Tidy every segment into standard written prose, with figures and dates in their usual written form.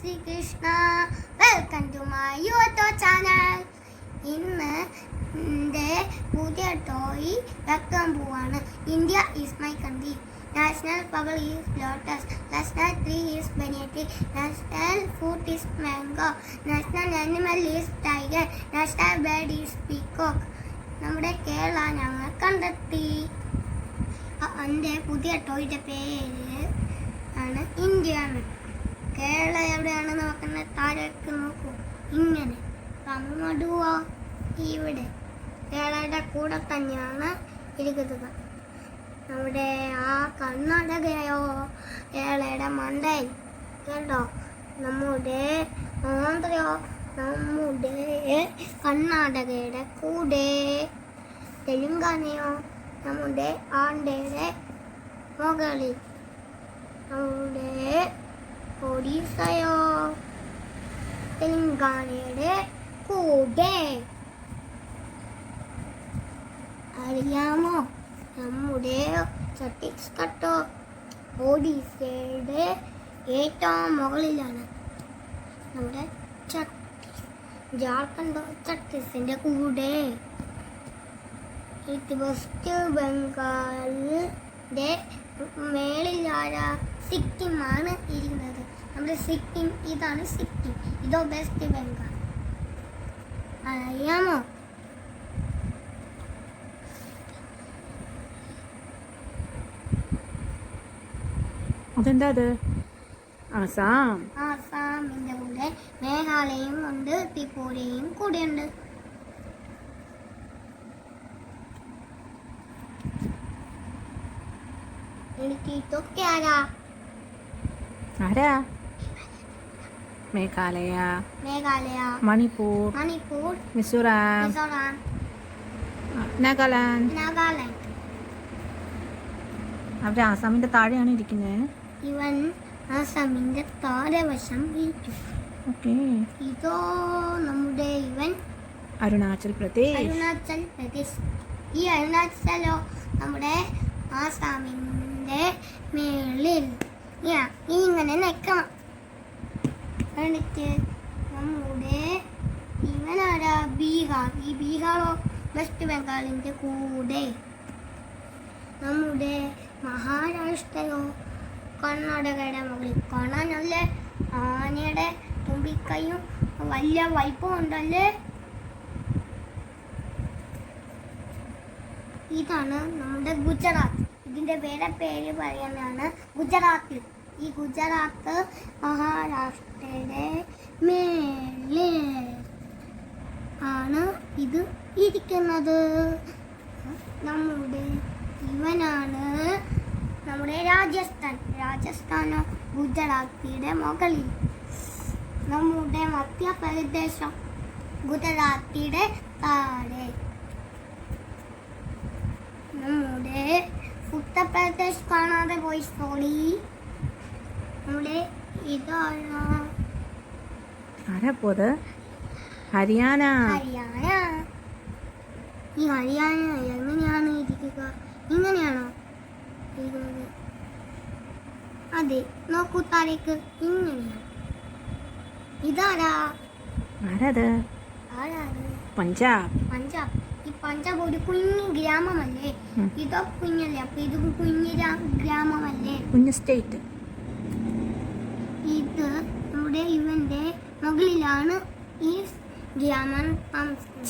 Shri Krishna. Welcome to my YouTube channel. ഇന്ന് എൻ്റെ പുതിയ ടോയ് വെക്കാൻ പോവാണ്. India is my country. National flower is lotus. National tree is banana. National fruit is mango. National animal is tiger. National bird is peacock. നമ്മുടെ കേരള ഞങ്ങൾ കണ്ടെത്തി. എൻ്റെ പുതിയ ടോയുടെ പേര് ആണ് ഇന്ത്യയാണ്. കേരള എവിടെയാണെന്ന് നോക്കുന്ന താഴേക്ക് നോക്കൂ. ഇങ്ങനെ അങ്ങോട്ടുവോ ഇവിടെ കേരളയുടെ കൂടെ തന്നെയാണ് ഇരിക്കുന്നത്. നമ്മുടെ ആ കർണാടകയോ കേരളയുടെ മണ്ടയിൽ കേട്ടോ. നമ്മുടെ ആന്ധ്രയോ നമ്മുടെ കർണാടകയുടെ കൂടെ. തെലുങ്കാനയോ നമ്മുടെ ആന്ധ്രയുടെ മുകളിൽ. നമ്മുടെ ഒഡീസയോ തെലുങ്കാനയുടെ കൂടെ. അറിയാമോ നമ്മുടെ ഛത്തീസ്ഗഡോ ഒഡീസയുടെ ഏറ്റവും മുകളിലാണ്. നമ്മുടെ ജാർഖണ്ഡോ ഛത്തീസിൻ്റെ കൂടെ. ഇത് വെസ്റ്റ് ബംഗാളിൻ്റെ മേളിലായ സിക്കിമാണ് ഇരിക്കുന്നത്. നമ്മുടെ സിക്കിം ഇതാണ് സിക്കിം. ഇതോ വെസ്റ്റ് ബംഗാൾ. അറിയാമോ? അതെന്താ അത്? ആസാം. ആസാമിൻ്റെ കൂടെ മേഘാലയയും ഉണ്ട്, ത്രിപുരയും കൂടെയുണ്ട്. എനിക്ക് ഇതൊക്കെ ആരാ? മേഘാലയ, മണിപ്പൂർ, മിസോറാം, നാഗാലാൻഡ്. അവിടെ ആസാമിന്റെ താഴെയാണ് ഇരിക്കുന്നത്. ഇവൻ ആസാമിന്റെ താഴെ വശം ഇരിക്കും. ഓക്കേ. ഇതോ നമ്മുടെ ഇവൻ അരുണാചൽ പ്രദേശ്. ഈ അരുണാചലോ നമ്മുടെ ആസാമിന്റെ മേളിൽ. ഇങ്ങനെ നിൽക്കണം. എന്നിട്ട് നമ്മുടെ ഇവനാരാ? ബീഹാർ. ഈ ബീഹാറോ വെസ്റ്റ് ബംഗാളിൻ്റെ കൂടെ. നമ്മുടെ മഹാരാഷ്ട്രയോ കർണാടകയുടെ മുകളിൽ. കാണാൻ നല്ല ആനയുടെ തുമ്പിക്കൈയും വലിയ വലിപ്പം ഉണ്ടല്ലേ. ഇതാണ് നമ്മുടെ ഗുജറാത്ത്. ഇതിൻ്റെ വേറെ പേര് പറയുന്നതാണ് ഗുജറാത്ത്. ഈ ഗുജറാത്ത് മഹാരാഷ്ട്രയുടെ മേളിൽ ആണ് ഇത് ഇരിക്കുന്നത്. നമ്മുടെ ഇവനാണ് നമ്മുടെ രാജസ്ഥാൻ. രാജസ്ഥാനോ ഗുജറാത്തിയുടെ മുകളിൽ. നമ്മുടെ മധ്യപ്രദേശം ഗുജറാത്തിയുടെ താഴെ. നമ്മുടെ ഉത്തർപ്രദേശ് കാണാതെ പോയി, സോറി. നമ്മുടെ ഇതാണ് ഹരിയാന. ഈ ഹരിയാന എങ്ങനെയാണ് ഇരിക്കുക? ഇങ്ങനെയാണോ ഇരിക്കുന്നത്? അതെ, നോക്കൂ താഴേക്ക്. ഇങ്ങനെയാണ്. ഇതാരാ? പഞ്ചാബ്. ഈ പഞ്ചാബ് ഒരു കുഞ്ഞു ഗ്രാമമല്ലേ? ഇതോ കുഞ്ഞല്ലേ? അപ്പൊ ഇത് കുഞ്ഞു ഗ്രാമമല്ലേ? കുഞ്ഞു സ്റ്റേറ്റ്. ഇത് നമ്മുടെ ഇവന്റെ മുകളിലാണ് ഈ ഗ്രാമം.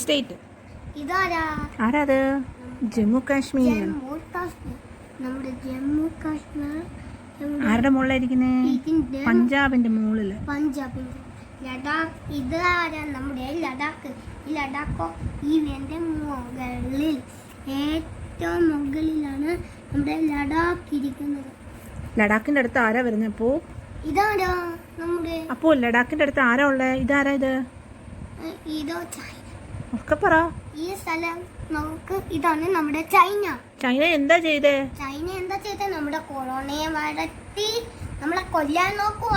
സ്റ്റേറ്റ്. ഇതാരാ? ജമ്മു കാശ്മീർ. നമ്മുടെ ജമ്മു കാശ്മീർ ആരുടെ മുകളിലായിരിക്കുന്നത്? പഞ്ചാബിന്റെ മുകളില്. പഞ്ചാബിന്റെ ലഡാക്ക്. ഇതാരാ? നമ്മുടെ ലഡാക്ക്. ഈ ലഡാക്കോ ഇവന്റെ മുകളിൽ. ഏറ്റവും മുകളിലാണ് നമ്മുടെ ലഡാക്ക് ഇരിക്കുന്നത്. ലഡാക്കിന്റെ അടുത്ത് ആരാ വരുന്നത്? ഇതാരാ നമ്മുടെ? അപ്പോ ലഡാക്കിന്റെ അടുത്ത് ആരാ ഉള്ളത്? ഇതാരാ ഇത്? ഇതോ ചൈന. ഒക്കെ പറ. ഈ സ്ഥലം നമുക്ക് ഇതാണ് നമ്മുടെ ചൈന. ചൈന എന്താ ചെയ്തേ? നമ്മുടെ കൊറോണയെ വരുത്തി നമ്മളെ കൊല്ലാൻ നോക്കുക.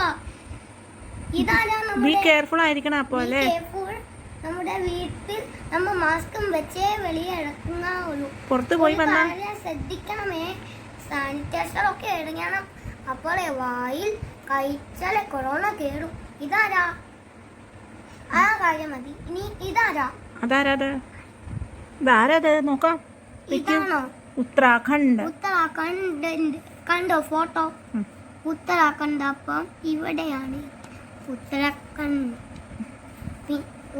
ഇതാരാ? ബി കെയർഫുൾ ആയിരിക്കണം. അപ്പോ അല്ലേ നമ്മുടെ വീട്ടിൽ നമ്മൾ മാസ്കും വെച്ചേ വെളിയെ ഇറങ്ങുള്ളൂ. പുറത്ത് പോയി ശ്രദ്ധിക്കണമേ. സാനിറ്റൈസർ ഒക്കെ ഇടണം. അപ്പോൾ വായിൽ കഴിച്ചാലേ കൊറോണ കേറും. ഇതാരാ? ആ കാര്യം മതി. ഇനി ഇതാരാ? അതാരാത്? ഇതാരാത് നോക്കാം. ഇതാണോ ഉത്തരാഖണ്ഡ്. ഉത്തരാഖണ്ഡ്? കണ്ടോ ഫോട്ടോ? ഉത്തരാഖണ്ഡ്. അപ്പം ഇവിടെയാണ് ഉത്തരാഖണ്ഡ്.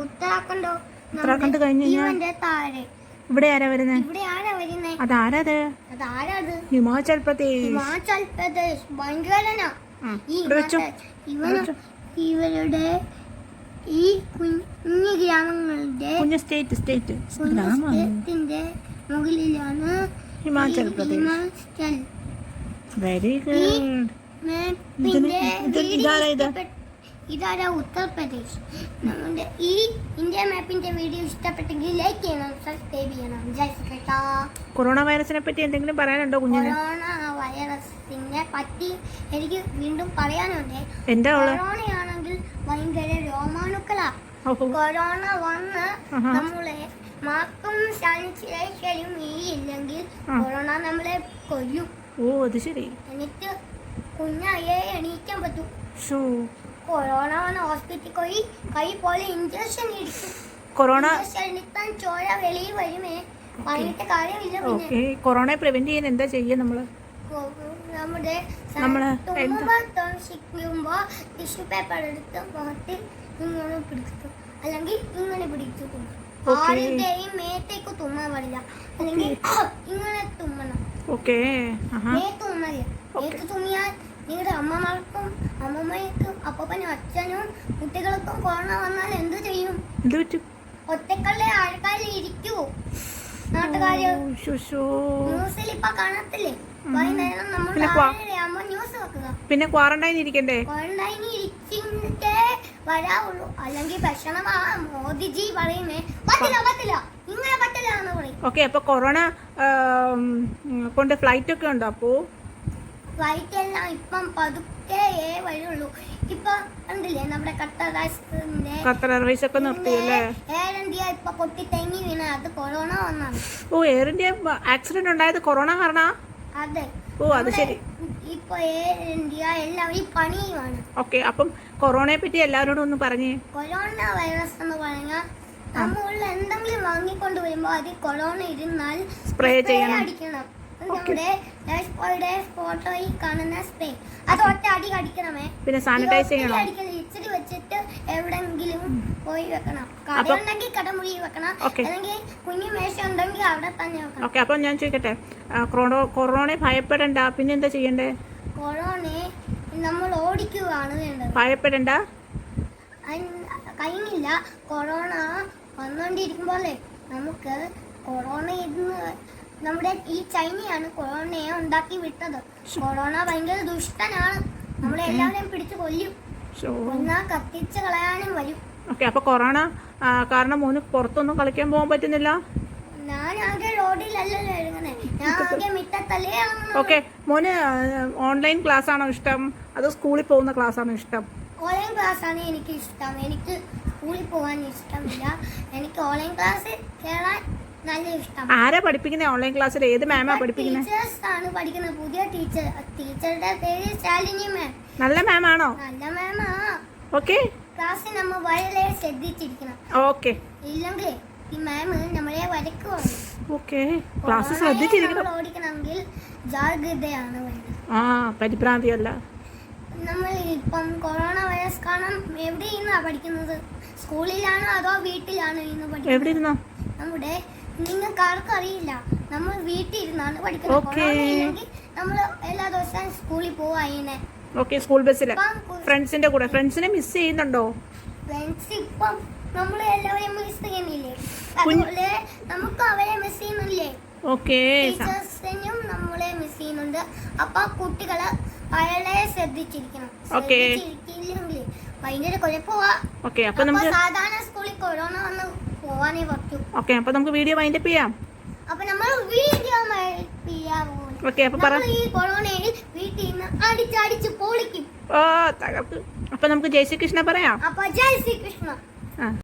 ഉത്തരാഖണ്ഡോ? ഉത്തരാഖണ്ഡ് കഴിഞ്ഞ് ഇവന്റെ താഴെ ഇവിടെ ആരാ വരുന്നത്? ഇവിടെ ആരാ വരുന്നേ? അതാരാത്? അതാരത്? ഹിമാചൽ പ്രദേശ്. ഹിമാചൽ പ്രദേശ് ഭയങ്കരനാ. ഈ ഇവിടെ വെച്ചോ. ഇവരുടെ ഈ കുഞ്ഞു ഗ്രാമങ്ങളുടെ കുഞ്ഞു സ്റ്റേറ്റ് ത്തിന്റെ മുകളിലാണ് ഹിമാചൽ പ്രദേശ്. ഹിമാചൽ. Very good. ഇതാരാ? ഉത്തർപ്രദേശ്. നമ്മുടെ ഈ ഇന്ത്യ മാപ്പിന്റെ വീഡിയോ ഇഷ്ടപ്പെട്ടെങ്കിൽ ലൈക്ക് ചെയ്യണം, സബ്സ്ക്രൈബ് ചെയ്യണം. ജയ് ശ്രീകൃഷ്ണ. കൊറോണ വൈറസിനെ പറ്റി എന്തെങ്കിലും പറയാനുണ്ടോ കുഞ്ഞിന്? കൊറോണ വൈറസിനെ പറ്റി എനിക്ക് വീണ്ടും പറയാനുണ്ട്. എന്താ കൊറോണയാണെങ്കിൽ ഭയങ്കര രോമാണുക്കളാ. കൊറോണ വന്ന് നമ്മളെ മാസ്കും സാനിറ്റൈസറും ഇല്ലെങ്കിൽ കൊറോണ നമ്മളെ കൊല്ലും. ഓ അത് ശരി. എന്നിട്ട് കുഞ്ഞായെ എണീക്കാൻ പറ്റും. കൊറോണ വന്ന് ഹോസ്പിറ്റലിൽ പോയി കൈ പോലെ ഇഞ്ചക്ഷൻ ഇടിക്കും. കൊറോണ എടുത്താൽ ചോര വെളിയിൽ വരുമേ. പറഞ്ഞിട്ട് കാര്യമില്ല. പിന്നെ കൊറോണയെ പ്രിവെന്റ് ചെയ്യാൻ എന്താ ചെയ്യുക നമ്മള്? താമസിക്കുമ്പോ ടിഷ്യൂ പേപ്പർ എടുത്ത് മുഖത്തിൽ ഇങ്ങനെ പിടിക്കും, അല്ലെങ്കിൽ ഇങ്ങനെ പിടിച്ചു. ആരുടെയും മേത്തേക്ക് തുമ്മാൻ പാടില്ല, അല്ലെങ്കിൽ ഇങ്ങനെ തുമ്മണം. മേത്ത് തുമ്മല്. മേത്ത് തുമ്മിയാൽ നിങ്ങളുടെ അമ്മമാർക്കും അമ്മമ്മയ്ക്കും അപ്പനും അച്ഛനും കുട്ടികൾക്കും കൊറോണ വന്നാൽ എന്ത് ചെയ്യും? ഒറ്റക്കല്ലേ ആൾക്കാരിൽ ഇരിക്കൂ. നാട്ടുകാര് ന്യൂസിൽ ഇപ്പൊ കാണത്തില്ലേ? വൈകുന്നേരം നമ്മൾ ന്യൂസ് വെക്കുക. പിന്നെ ക്വാറന്റൈൻ ഇരിക്കണ്ടേ? ക്വാറന്റൈൻ ഇരിക്കേ വരാവുള്ളൂ. അല്ലെങ്കിൽ ഭക്ഷണമാ മോദിജി പറയുന്നേ പറ്റില്ല ഇങ്ങനെ പറ്റില്ല എന്ന് പറയും. ഓക്കെ, അപ്പൊ കൊറോണ കൊണ്ട് ഫ്ലൈറ്റ് ഒക്കെ ഉണ്ടോ? അപ്പോ ഫ്ലൈറ്റ് എല്ലാം ഇപ്പം പതുക്കെ വരുള്ളൂ. ഇപ്പൊ കണ്ടില്ലേ നമ്മുടെ ഖത്തർ എയർവേസ് ഒക്കെ നിർത്തിയല്ലേ? എയർ ഇന്ത്യ ഇപ്പൊ പൊട്ടി തെങ്ങി വീണ അത് കൊറോണ വന്നാണ്. ഓ, എയർ ഇന്ത്യ ആക്സിഡന്റ് ഉണ്ടായത് കൊറോണ കാരണ? അതെ. ഓ അത് ശരി. ഇപ്പൊ എയർ ഇന്ത്യ എല്ലാവരും പണിയുമാണ്. ഓക്കെ, അപ്പം കൊറോണയെ പറ്റി എല്ലാവരോടും ഒന്ന് പറഞ്ഞേ. കൊറോണ വൈറസ് എന്ന് പറഞ്ഞാൽ നമ്മളിൽ എന്തെങ്കിലും വാങ്ങിക്കൊണ്ട് വരുമ്പോ അതിൽ കൊറോണ ഇരുന്നാൽ സ്പ്രേ അടിക്കണം. നമ്മുടെ ഫോട്ടോയിൽ കാണുന്ന സ്പ്രേ അത് ഒറ്റ അടി അടിക്കണമേ. പിന്നെ സാനിറ്റൈസ് ചെയ്യണം. ഇച്ചിരി വെച്ചിട്ട് എവിടെങ്കിലും പോയി വെക്കണം. കടയുണ്ടെങ്കിൽ കടമുറി വെക്കണം, അല്ലെങ്കിൽ കുഞ്ഞു മേശ ഉണ്ടെങ്കിൽ അവിടെ തന്നെ വെക്കണം. ഓക്കെ, അപ്പൊ ഞാൻ ചോദിക്കട്ടെ, കൊറോണയെ ഭയപ്പെടണ്ട, പിന്നെ എന്താ ചെയ്യണ്ടേ? കൊറോണയെ നമ്മൾ ഓടിക്കുകയാണ് വേണ്ടത്. ഭയപ്പെടണ്ട. കഴിഞ്ഞില്ല. കൊറോണ വന്നുകൊണ്ടിരിക്കുമ്പോഴേ നമുക്ക് കൊറോണ നമ്മുടെ ഈ ചൈനയാണ് കൊറോണയെ ഉണ്ടാക്കി വിട്ടത്. കൊറോണ ഭയങ്കര ദുഷ്ടനാണ്, നമ്മളെ എല്ലാവരെയും പിടിച്ചു കൊല്ലും, കത്തിച്ച് കളയാനും വരും. ഓക്കെ, അപ്പൊ കൊറോണ കാരണം മോന് പുറത്തൊന്നും കളിക്കാൻ പോകാൻ പറ്റുന്നില്ല. ഞാൻ ആകെ റോഡിലല്ലല്ലോ എഴുതുന്നത്, ഞാൻ ആകെ മിറ്റത്തല്ലേ. ഓക്കെ, മോന് ഓൺലൈൻ ക്ലാസ് ആണോ ഇഷ്ടം, അതോ സ്കൂളിൽ പോകുന്ന ക്ലാസ് ആണോ ഇഷ്ടം? ഓൺലൈൻ ക്ലാസ് ആണ് എനിക്ക് ഇഷ്ടം. എനിക്ക് സ്കൂളിൽ പോകാൻ ഇഷ്ടമില്ല. എനിക്ക് ഓൺലൈൻ ക്ലാസ് കേറാൻ നല്ല ഇഷ്ടം. ആരാ പഠിപ്പിക്കുന്നത് ഓൺലൈൻ ക്ലാസ്സിൽ? ഏത് മാമാ പഠിപ്പിക്കുന്നത്? ടീച്ചേഴ്സ് ആണ് പഠിക്കുന്നത്, പുതിയ ടീച്ചർ. ടീച്ചറുടെ പേര് ശാലിനി മാം. നല്ല മാം ആണോ? നല്ല മാമാ. ഓക്കെ, ക്ലാസ്സിൽ നമ്മൾ വളരെ ശ്രദ്ധിച്ചിരിക്കണം. ഓക്കെ, ഇല്ലെങ്കിൽ ഈ മാം നമ്മളെ വരക്കുവാണ്. Okay, class ശ്രദ്ധിച്ചിരിക്കണം. ഓടിക്കണമെങ്കിൽ ജാഗ്രതയാണ് വേണ്ടത്. പരിഭ്രാന്തിയല്ല. നമ്മൾ ഇപ്പം കൊറോണ വൈറസ് കാരണം എവിടെ ഇരുന്നാ പഠിക്കുന്നത്? സ്കൂളിലാണോ അതോ വീട്ടിലാണോ ഇന്ന് പഠിക്കുന്നത്? എവിടെ ഇരുന്നോ? നമ്മുടെ നിങ്ങൾക്ക് ആർക്കും അറിയില്ല, നമ്മൾ വീട്ടിൽ ഇരുന്നാണ് പഠിക്കുന്നത്. നമ്മൾ എല്ലാ ദിവസവും സ്കൂളിൽ പോവായിനെ. ഓക്കെ, സ്കൂൾ ബസ്സിൽ ഫ്രണ്ട്സിന്റെ കൂടെ. ഫ്രണ്ട്സിനെ മിസ് ചെയ്യുന്നുണ്ടോ? ഫ്രണ്ട്സ് ഇപ്പം നമ്മൾ എല്ലാവരെയും മിസ് ചെയ്യുന്നില്ലേ, അതുപോലെ നമുക്ക് അവരെ മിസ് ചെയ്യുന്നില്ലേ? ഓക്കെ, ടീച്ചേഴ്സിനും നമ്മളെ മിസ് ചെയ്യുന്നുണ്ട്. അപ്പൊ കുട്ടികള് വളരെ ശ്രദ്ധിച്ചിരിക്കണം. ശ്രദ്ധിച്ചിരിക്കില്ലെങ്കിൽ ഭയങ്കര കുഴപ്പമാ. ഓക്കെ, അപ്പൊ നമുക്ക് സാധാരണ സ്കൂളിൽ കൊറോണ വന്ന് പോവാനേ പറ്റൂ. ഓക്കെ, അപ്പൊ നമുക്ക് വീഡിയോ വൈൻഡ് അപ്പ് ചെയ്യാം. അപ്പൊ നമ്മൾ വീഡിയോ വൈൻഡ് ചെയ്യാൻ പോകുന്നു. ഓക്കെ, അപ്പൊ പറ. ഈ കൊറോണയിൽ വീട്ടിൽ നിന്ന് അടിച്ചടിച്ച് പൊളിക്കും. തകർക്ക്. അപ്പൊ നമുക്ക് ജയ് ശ്രീകൃഷ്ണ പറയാം. അപ്പൊ ജയ് ശ്രീകൃഷ്ണ.